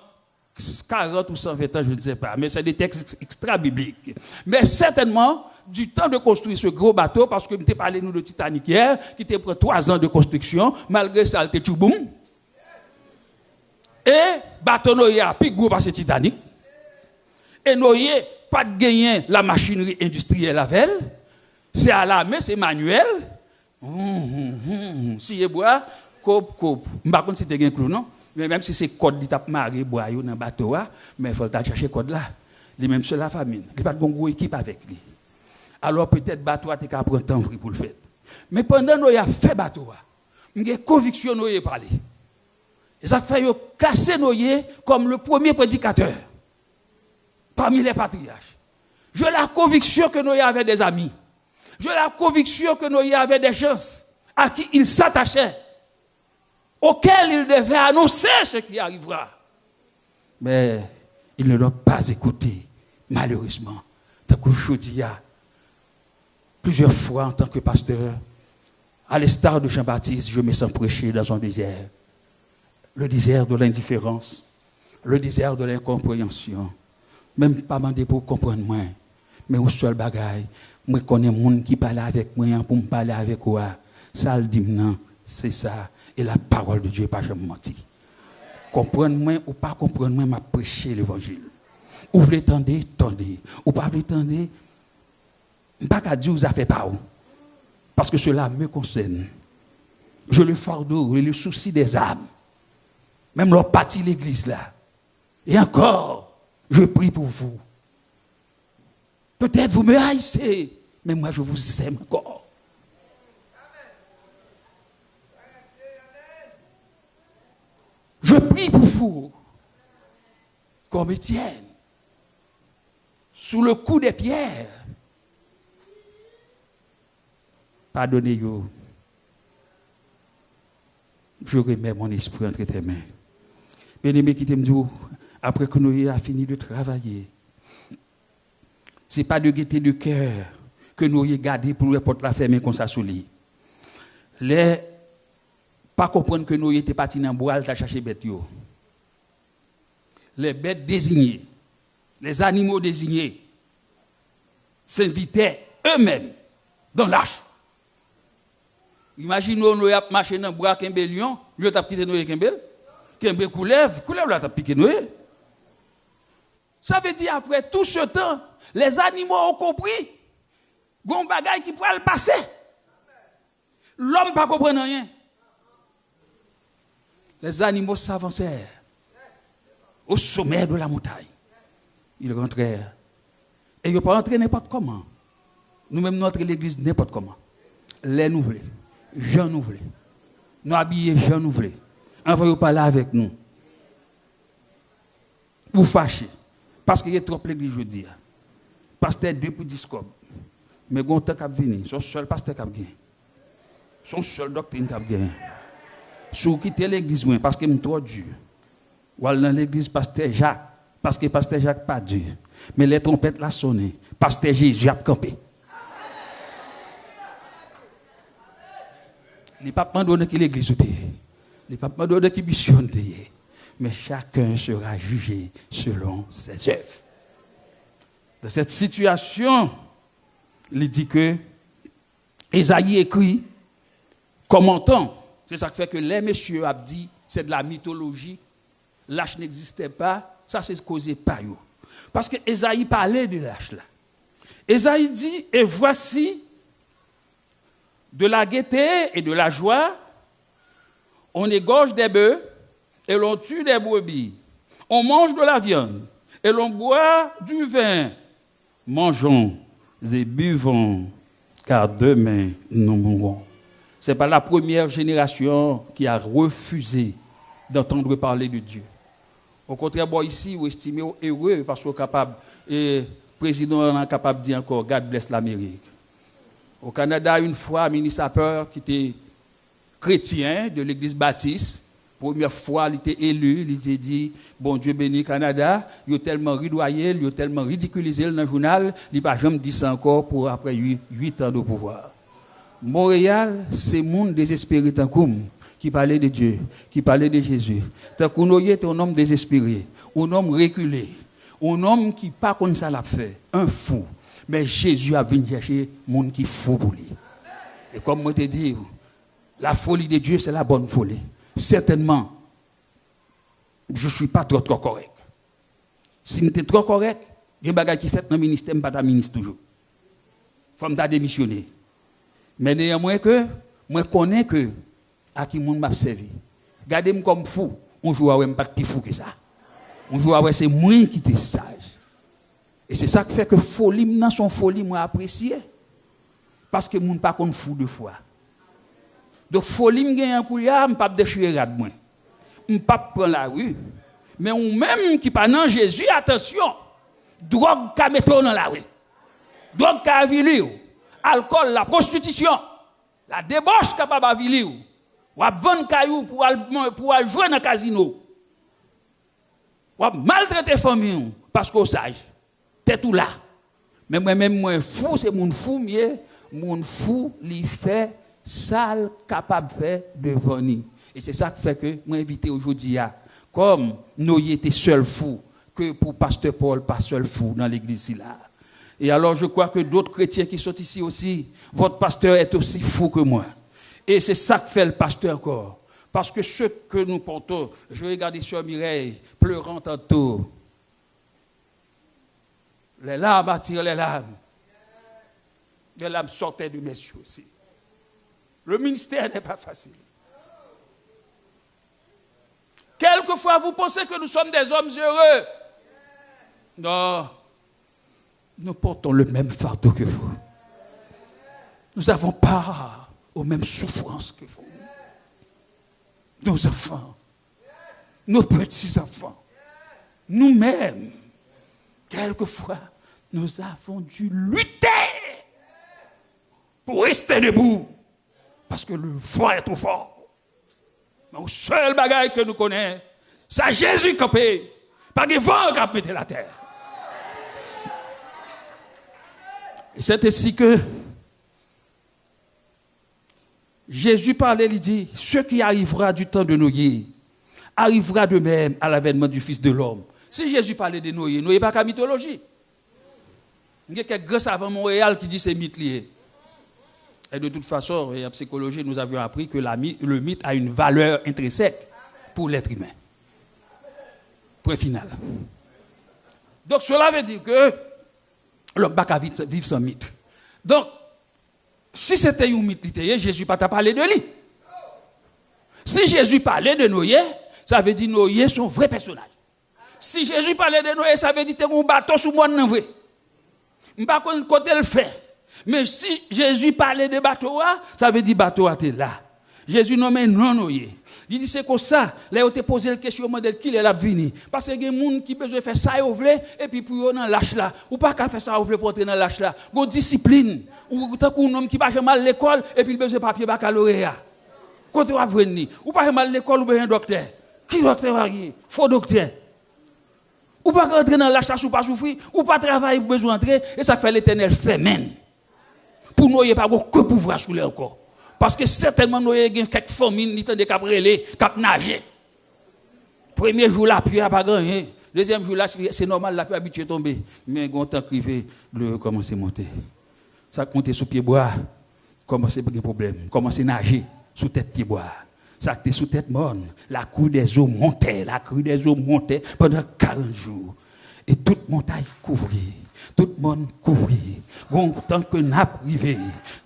40 ou 120 ans, je ne sais pas, mais c'est des textes extra-bibliques. Mais certainement, du temps de construire ce gros bateau, parce que nous t'ai parlé nous de Titanic hier, qui t'a pris 3 ans de construction, malgré ça, il était tout boum. Et bateau Noé a plus gros parce que Titanic. Et Noé pas de gagner la machinerie industrielle avec elle. C'est à la main, c'est manuel. Si il boit, coupe. Je ne sais pas si tu as un clou, non? Mais même si c'est code qui tape maré bois dans le bateau, mais il faut chercher code là. Les mêmes sur la famille. Il n'y a pas de gros équipe avec lui. Alors peut-être le bateau a été prendre temps pour le faire. Mais pendant que nous avons fait le bateau, nous avons conviction nous avons parlé. Et ça fait classer nous comme le premier prédicateur parmi les patriarches. J'ai la conviction que nous avons des amis. J'ai la conviction que nous avons des gens à qui il s'attachait, auxquels il devait annoncer ce qui arrivera. Mais il ne l'a pas écouté, malheureusement. Tant que je dis, plusieurs fois en tant que pasteur, à l'instar de Jean-Baptiste, je me sens prêcher dans un désert. Le désert de l'indifférence, le désert de l'incompréhension. Même pas demander pour comprendre moi, mais au seul bagaille, moi connais des gens qui parlent avec moi pour me parler avec moi. Ça le dit non, c'est ça. Et la parole de Dieu n'est pas jamais menti. Comprendre moi ou pas comprendre moi, m'a prêché l'évangile. Ou vous l'étendez, tendez. Ou pas l'étendez, pas qu'à Dieu vous a fait pas. Parce que cela me concerne. Je le fardeau et le souci des âmes. Même leur parti l'église là. Et encore, je prie pour vous. Peut-être vous me haïssez, mais moi je vous aime encore. Je prie pour vous, comme Étienne, sous le coup des pierres. Pardonnez-vous. Je remets mon esprit entre tes mains. Bien-aimé qui t'aime, après que nous ayons fini de travailler, ce n'est pas de gaieté de cœur que nous ayons gardé pour nous porter la ferme comme ça sous lit. Les pas comprendre que nous étions partis dans le bois, à chercher bêtes. Les bêtes désignées, les animaux désignés, s'invitaient eux-mêmes dans l'arche. Imaginez nous avons marché dans le bois avec un lion, lui a quitté nous avec un bel. Kembe couleuvre là t'a piqué nous. Ça veut dire après tout ce temps, les animaux ont compris. Gon bagay qui pourrait le passer. L'homme pas comprendre rien. Les animaux s'avancèrent au sommet de la montagne. Ils rentrèrent. Et ils ne pas rentrer n'importe comment. Nous-mêmes, notre l'église n'importe comment. Les nous voulons. Jean nous voulons. Nous habiller Jean nous voulons. Envoyez parler avec nous. Vous fâchez. Parce qu'il y a trop l'église, je dis. Pasteur 2 pour 10 comme. Mais quand on a venu, son seul pasteur qui a gagné. Son seul doctrine qui a gagné. Si vous quittez l'église, parce que je suis trop dur. Ou dans l'église, pasteur Jacques, parce que pasteur Jacques pas dur. Mais les trompettes la sonné. Pasteur Jésus a campé. Il n'est pas demandé que l'église soit. Il n'est pas demandé qu'il missionne. Mais chacun sera jugé selon ses œuvres. Dans cette situation, il dit que Ésaïe écrit, commentant. C'est ça qui fait que les messieurs ont dit, c'est de la mythologie, l'âge n'existait pas, ça c'est causé par eux. Parce que Ésaïe parlait de l'âge là. Ésaïe dit, et voici de la gaieté et de la joie, on égorge des bœufs et l'on tue des brebis, on mange de la viande et l'on boit du vin. Mangeons et buvons, car demain nous mourrons. Ce n'est pas la première génération qui a refusé d'entendre parler de Dieu. Au contraire, bon, ici, vous estimez heureux parce que vous êtes capable, et le président est capable de dire encore, God bless l'Amérique. Au Canada, une fois, un ministre sapeur qui était chrétien de l'église baptiste, première fois, il était élu, il a dit, bon Dieu bénit le Canada, il a tellement ridoyé, il a tellement ridiculisé dans le journal, il n'a pas jamais dit ça encore pour après 8 ans de pouvoir. Montréal, c'est le monde désespéré tant comme qui parlait de Dieu, qui parlait de Jésus. Tant qu'on est un homme désespéré, un homme reculé, un homme qui pas comme ça l'a fait, un fou. Mais Jésus a venu chercher le monde qui est fou pour lui. Et comme moi te dis, la folie de Dieu, c'est la bonne folie. Certainement, je ne suis pas trop correct. Si je suis trop correct, il y a des choses qui fait dans le ministère, je ne suis pas ministre toujours. Il faut me démissionner. Mais néanmoins que, moi je connais que à qui monde m'a servi. Gardez-moi comme fou, on joue avec pas plus fou que ça. On joue avec c'est moi qui était sage. Et c'est ça qui fait que folie dans son folie moi apprécié. Parce que moun pas qu'on fou de foi. Donc folie me gagne un coup là, me pas déchirer rad moi. Me pas prendre la rue. Mais ou même qui pas dans Jésus, attention. Drogue ka mettre dans la rue. Drogue ka avili. Alcool, la prostitution, la débauche capable avili. Ou a vendre caillou pour jouer dans casino. Ou a maltraiter famille parce qu'on sage. T'es tout là. Mais moi-même moi fou, c'est mon fou mieux, mon fou li fait sale capable faire devant nous. Et c'est ça qui fait que moi invité aujourd'hui à comme nous y était seul fou que pour pasteur Paul pas seul fou dans l'église là. Et alors je crois que d'autres chrétiens qui sont ici aussi, votre pasteur est aussi fou que moi. Et c'est ça que fait le pasteur encore. Parce que ce que nous portons, je regardais sur Mireille, pleurant tantôt. Les larmes attirent les larmes. Les larmes sortaient de mes yeux aussi. Le ministère n'est pas facile. Quelquefois, vous pensez que nous sommes des hommes heureux. Non. Nous portons le même fardeau que vous. Nous avons part aux mêmes souffrances que vous. Nos enfants, nos petits-enfants, nous-mêmes, quelquefois, nous avons dû lutter pour rester debout. Parce que le vent est trop fort. Mais le seul bagage que nous connaissons, c'est Jésus qui a payé. Pas de vent qui a pété la terre. Et c'est ainsi que Jésus parlait, il dit, ce qui arrivera du temps de Noé arrivera de même à l'avènement du Fils de l'homme. Si Jésus parlait de Noé, Noé n'est pas qu'à mythologie. Il y a quelques grands savants Montréal qui disent que c'est mythe lié. Et de toute façon, en psychologie, nous avions appris que le mythe a une valeur intrinsèque pour l'être humain. Point final. Donc cela veut dire que l'homme ne peut pas vivre sans mythe. Donc, si c'était un mythe, Jésus n'a pas parlé de lui. Si Jésus parlait de Noé, ça veut dire que Noé est son vrai personnage. Si Jésus parlait de Noé, ça veut dire que c'est un bateau sous moi non vrai. Je ne sais pas côté le fait. Mais si Jésus parlait de bateau, ça veut dire que bateau était là. Jésus nommait non Noé. Il dit c'est comme ça, là, on te posé la question de qui est là venu. Parce qu'il y a des gens qui besoin faire ça et puis pour eux dans lâche là, ou pas qu'à faire ça pour entrer dans lâche là. Une discipline ou tant qu'un homme qui va jamais à l'école et puis il besoin papier baccalauréat. Quand tu vas venir, ou pas jamais à l'école ou bien un docteur. Qui docteur va y? Faux docteur. Ou pas rentrer dans lâche là ou pas souffrir, ou pas travailler besoin d'entrer et ça fait l'Éternel fait même. Pour nous il n'y a pas que pouvoir sur leur corps. Parce que certainement, nous avons quelques familles qui ont des cabrelés, qui ont nagé. Premier jour, la pluie n'a pas gagné. Deuxième jour, c'est normal, la pluie habituée à tomber. Mais quand on arrive, le commence à monter. Ça monte sous pied bois, commence à avoir des problèmes. Commence à nager sous tête pied bois. Ça était sous tête morne. La crue des eaux montait, pendant 40 jours. Et toute montagne couvrie. Tout le monde couvrit. Bon, tant que n'a privé,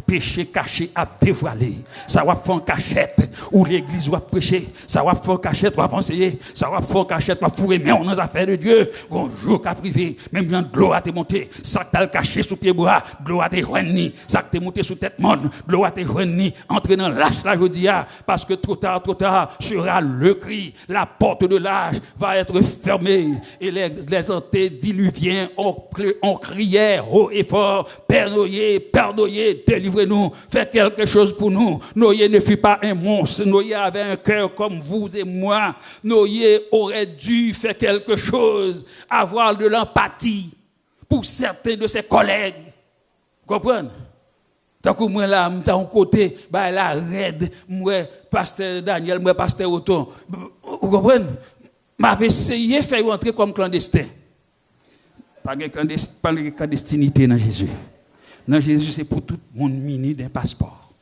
péché caché à dévoiler. Ça va faire en cachette, ou l'église va prêcher. Ça va faire en cachette, va conseiller. Ça va faire en cachette, va fourrer, mais on a affaires de Dieu. Bonjour, qu'à privé. Même bien de l'eau a été monté. Ça t'a caché sous pied bois, de l'eau a été joigné. Ça t'est monté sous tête monde, de l'eau a été joigné. Entré dans l'âge, là, je dis, parce que trop tard sera le cri. La porte de l'âge va être fermée. Et les antédiluviens ont crié haut et fort, Père Noé, délivrez-nous, faites quelque chose pour nous. Noé ne fut pas un monstre, Noé avait un cœur comme vous et moi. Noé aurait dû faire quelque chose, avoir de l'empathie pour certains de ses collègues. Vous comprenez? Tant que moi là, dans un côté, bah là, raide, moi, pasteur Daniel, moi, pasteur Otton. Vous comprenez? M'a essayé de faire entrer comme clandestin. Pas de clandestinité dans Jésus. Dans Jésus, c'est pour tout le monde muni d'un passeport.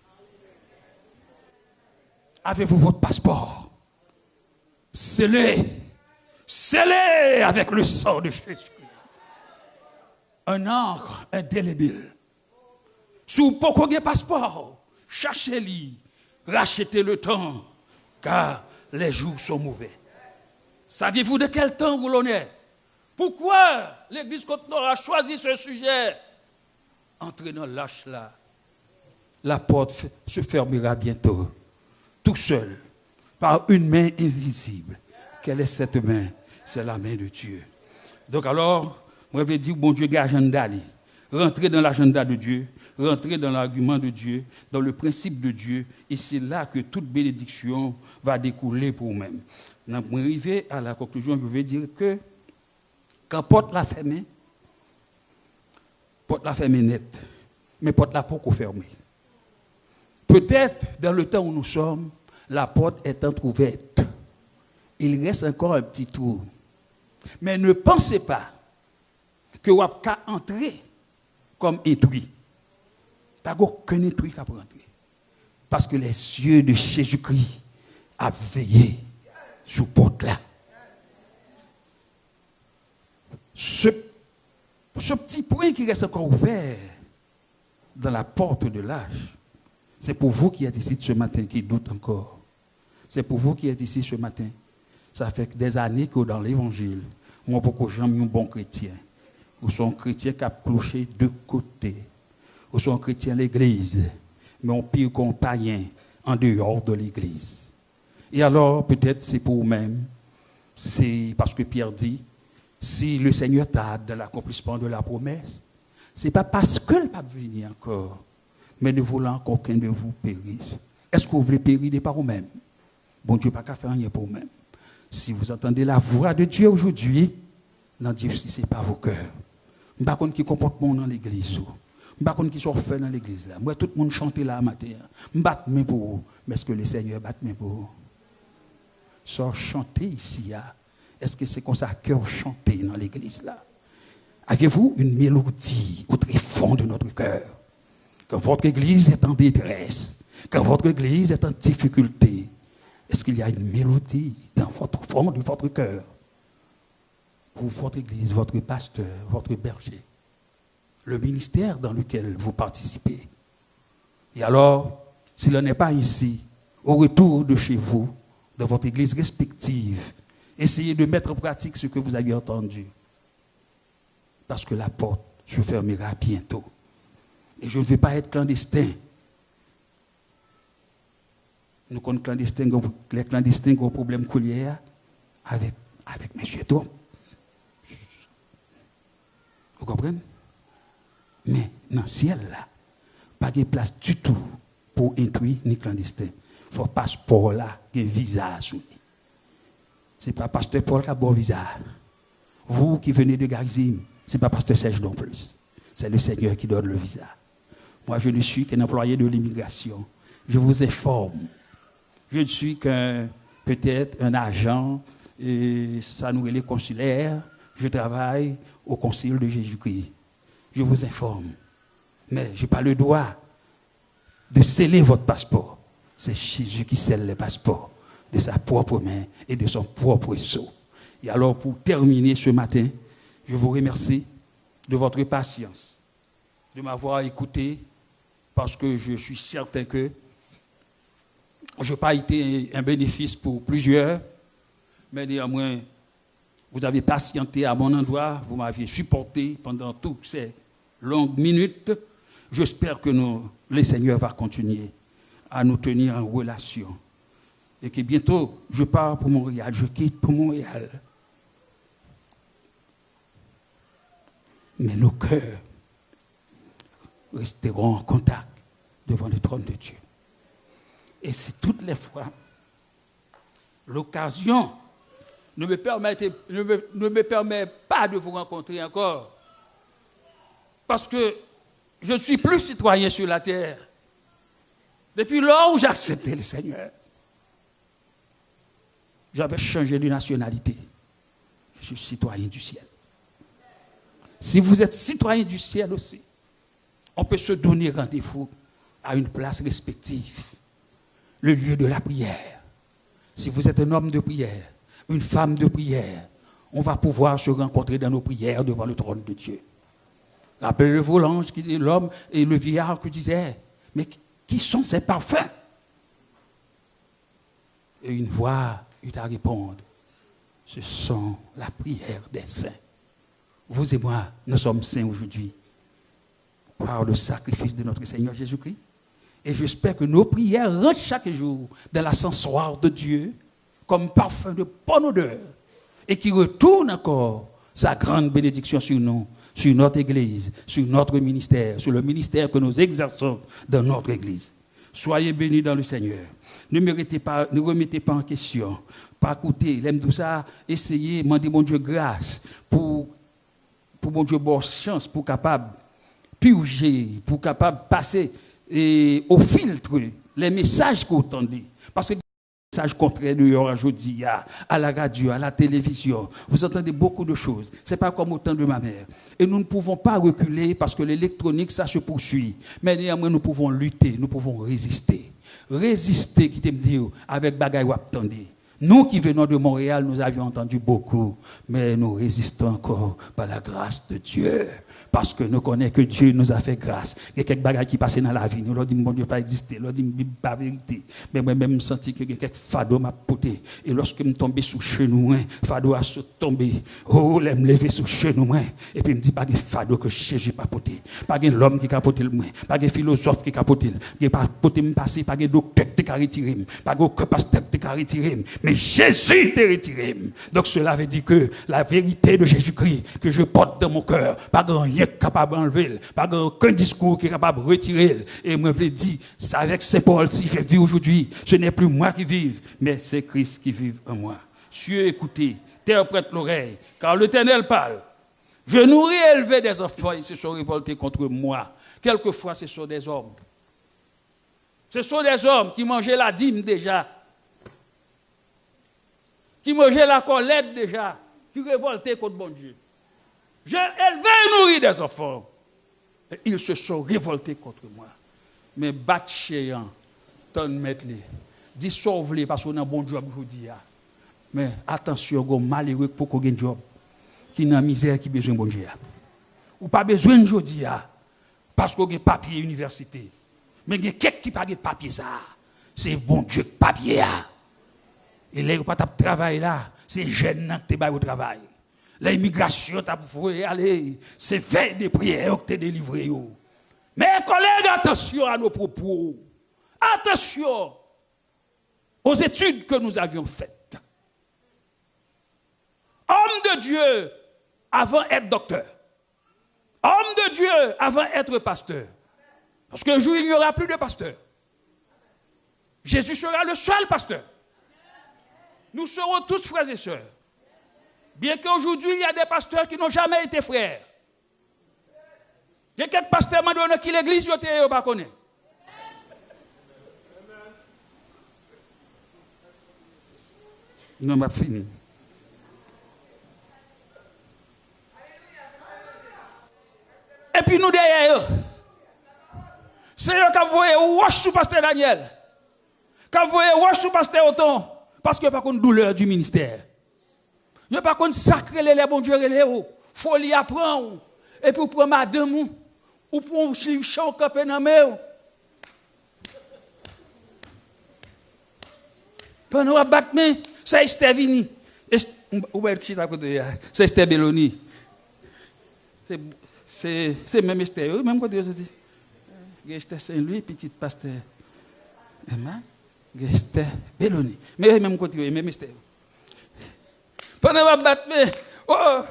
Avez-vous votre passeport? Scellé avec le sang de Jésus. Un encre indélébile. Si vous n'avez pas de passeport, cherchez-le, rachetez le temps, car les jours sont mauvais. Saviez-vous de quel temps où l'on est? Pourquoi l'Église Côte-Nord a choisi ce sujet? Entrez dans l'âge là. La porte se fermera bientôt, tout seul, par une main invisible. Quelle est cette main? C'est la main de Dieu. Donc alors, moi je vais dire, bon Dieu, agenda. Rentrez dans l'agenda de Dieu, rentrez dans l'argument de Dieu, dans le principe de Dieu, et c'est là que toute bénédiction va découler pour vous-même. Pour arriver à la conclusion, je vais dire que quand porte la fermée nette, mais porte la porte fermée. Peut-être dans le temps où nous sommes, la porte est entrouverte. Il reste encore un petit trou. Mais ne pensez pas que vous avez qu'à entrer comme intrus. Pas aucun intrus qui peut entrer. Parce que les yeux de Jésus-Christ ont veillé sur la porte là. Ce petit point qui reste encore ouvert dans la porte de l'âge, c'est pour vous qui êtes ici ce matin, qui doute encore. C'est pour vous qui êtes ici ce matin. Ça fait des années que dans l'évangile, moi, beaucoup de gens sont bons chrétiens. Ou sont chrétiens qui ont cloché de côté. Ou sont chrétiens à l'église, mais on pire qu'on païen en dehors de l'église. Et alors, peut-être c'est pour vous-même, c'est parce que Pierre dit, si le Seigneur tarde dans l'accomplissement de la promesse, ce n'est pas parce que le pape vient encore, mais ne voulant qu'aucun de vous périsse. Est-ce que vous voulez périr par vous-même? Bon Dieu, pas qu'à faire rien pour vous-même. Si vous entendez la voix de Dieu aujourd'hui, n'endurcissez pas vos cœurs. Je ne sais pas qui comportement dans l'église. Je ne sais pas qui sont fait dans l'église. Moi, tout le monde chante là matin. Je ne batte pas pour vous. Mais est-ce que le Seigneur batte pour vous? Sort chanter ici. Est-ce que c'est comme ça cœur chanter dans l'église là? Avez-vous une mélodie au très fond de notre cœur? Quand votre église est en détresse, quand votre église est en difficulté, est-ce qu'il y a une mélodie dans votre fond de votre cœur pour votre église, votre pasteur, votre berger, le ministère dans lequel vous participez? Et alors, s'il n'en est pas ici, au retour de chez vous, dans votre église respective, essayez de mettre en pratique ce que vous avez entendu. Parce que la porte se fermera bientôt. Et je ne veux pas être clandestin. Nous connaissons les clandestins qui ont un problème collier avec M. Trump. Vous comprenez? Mais dans le ciel, là, pas de place du tout pour intrus ni clandestins. Il faut passeport là, un visa sous lui. Ce n'est pas pasteur Paul qui a bon visa. Vous qui venez de Garizim, ce n'est pas pasteur Serge non plus. C'est le Seigneur qui donne le visa. Moi, je ne suis qu'un employé de l'immigration. Je vous informe. Je ne suis qu'un, peut-être, un agent, et ça nous est consulaire. Je travaille au Concile de Jésus-Christ. Je vous informe. Mais je n'ai pas le droit de sceller votre passeport. C'est Jésus qui scelle le passeport de sa propre main et de son propre sceau. Et alors, pour terminer ce matin, je vous remercie de votre patience, de m'avoir écouté, parce que je suis certain que je n'ai pas été un bénéfice pour plusieurs, mais néanmoins, vous avez patienté à mon endroit, vous m'aviez supporté pendant toutes ces longues minutes. J'espère que le Seigneur va continuer à nous tenir en relation. Et que bientôt, je pars pour Montréal, je quitte pour Montréal. Mais nos cœurs resteront en contact devant le trône de Dieu. Et c'est toutes les fois l'occasion ne me permet pas de vous rencontrer encore. Parce que je ne suis plus citoyen sur la terre. Depuis lors où j'ai accepté le Seigneur, j'avais changé de nationalité. Je suis citoyen du ciel. Si vous êtes citoyen du ciel aussi, on peut se donner rendez-vous à une place respective, le lieu de la prière. Si vous êtes un homme de prière, une femme de prière, on va pouvoir se rencontrer dans nos prières devant le trône de Dieu. Rappelez-vous l'ange, l'homme et le vieillard qui disait, mais qui sont ces parfums? Et une voix eut à répondre, ce sont la prière des saints. Vous et moi, nous sommes saints aujourd'hui par le sacrifice de notre Seigneur Jésus-Christ. Et j'espère que nos prières rentrent chaque jour dans l'ascensoir de Dieu comme parfum de bonne odeur et qui retourne encore sa grande bénédiction sur nous, sur notre Église, sur notre ministère, sur le ministère que nous exerçons dans notre Église. Soyez bénis dans le Seigneur. Ne remettez pas en question. Pas écouter, l'aime tout ça, essayez, demandez mon Dieu grâce pour mon Dieu bonne chance, pour capable purger, pour capable passer au filtre les messages que vous entendez. Parce que les messages contraires aujourd'hui, à la radio, à la télévision, vous entendez beaucoup de choses. Ce n'est pas comme au temps de ma mère. Et nous ne pouvons pas reculer parce que l'électronique, ça se poursuit. Mais néanmoins, nous pouvons lutter, nous pouvons résister. Résister, qui t'aime dire, avec bagaille ou attendez. Nous qui venons de Montréal, nous avions entendu beaucoup, mais nous résistons encore par la grâce de Dieu. Parce que nous connaissons que Dieu nous a fait grâce. Il y a quelques bagages qui passent dans la vie. Nous leur disons, mon Dieu, pas exister. Nous leur disons, pas vérité. Mais moi-même, je sens que quelques fardeaux m'a porté. Et lorsque je suis tombé sous genou, fardeau a tombé. Oh, je me lever sous genou. Et puis, je me dis, pas de fardeau que Jésus n'a pas porté. Pas de l'homme qui a porté le moins. Pas de philosophe qui a porté. Qui n'a pas porté me passer. Pas de docteur qui a retiré. Pas de pasteur qui a retiré. Mais Jésus t'a retiré. Donc, cela veut dire que la vérité de Jésus-Christ que je porte dans mon cœur, pas grand rien capable d'enlever, pas aucun discours qui est capable de retirer. Et moi, je vous dis, c'est avec ces paroles, si je vis aujourd'hui, ce n'est plus moi qui vive, mais c'est Christ qui vit en moi. Cieux, écoutez, terre prête l'oreille, car l'Éternel parle. Je nourris et élevé des enfants, ils se sont révoltés contre moi. Quelquefois, ce sont des hommes. Ce sont des hommes qui mangeaient la dîme déjà, qui mangeaient la colette déjà, qui révoltaient contre bon Dieu. J'ai élevé et nourri des enfants. Et ils se sont révoltés contre moi. Mais battre chéant, tant de mettre les, dissolve-les parce qu'on a un bon job aujourd'hui. Mais attention, vous malheureux pour qu'on ait un job qui n'a misère qui a besoin de bon Dieu. Ou pas besoin de aujourd'hui parce qu'on a un papier université. Mais il y a quelqu'un qui n'a pas de papier ça. C'est bon Dieu papier. Et là, vous pas de travail là. C'est jeune qui est au travail. L'immigration, allez, c'est fait des prières que tu as délivrées. Mais collègues, attention à nos propos. Attention aux études que nous avions faites. Homme de Dieu avant d'être docteur. Homme de Dieu avant d'être pasteur. Parce qu'un jour, il n'y aura plus de pasteur. Jésus sera le seul pasteur. Nous serons tous frères et sœurs. Bien qu'aujourd'hui, il y a des pasteurs qui n'ont jamais été frères. Il y a quelques pasteurs qui l'église, ils ne pas connaître. Non, m'a fini. Et puis nous derrière eux, c'est eux qui ont voyé roche sous pasteur Daniel, qui ont voyé roche sous pasteur Othon, parce qu'il n'y a pas de douleur du ministère. Il n'y a pas de sacré les bons dieux, il faut l'y apprendre. Et pour prendre madame, ou pour un chant campé dans le pendant un battement, c'est Esther Vini. C'est Esther Belloni. C'est même Esther, même côté aujourd'hui. Esther Saint-Louis, petit pasteur. Esther Belloni. Mais même côté, même Esther. Pendant un battement, oh,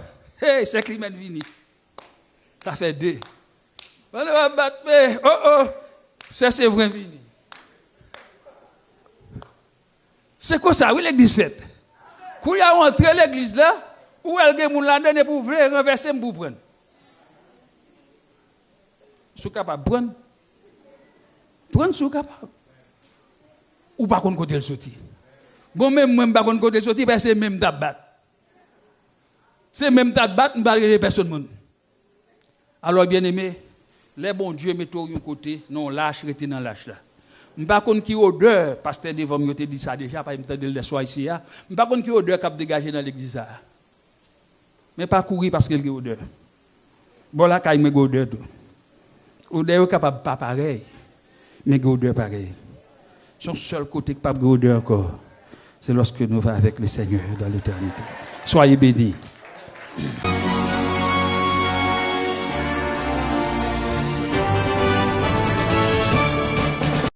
hey, c'est Clément Vini. Ça fait 2. Pendant un battement, oh, c'est vrai Vini. C'est quoi ça? Oui, l'église faite. Quand il y a rentré l'église là, où elle a moun la donné pour vrai renverser pour prendre. Sou capable prendre. Prendre sou capable. Ou pas qu'on côté le sorti. Bon même pas qu'on côté le sorti, c'est même tabat. C'est même tabat, on pas les personnes monde. Alors bien aimé, les bons Dieu mettent au côté, non lâche rester dans lâche là. Je ne sais pas qui odeur, pasteur devant me dit ça déjà, pas me de le soir ici. Je ne sais pas qui odeur qui a dégagé dans l'église. Mais pas courir parce qu'il y a odeur. Bon là, quand il y a odeur, odeur est capable pas pareil, mais odeur pareil. Son seul côté qui n'a pas odeur encore, c'est lorsque nous allons avec le Seigneur dans l'éternité. Soyez bénis.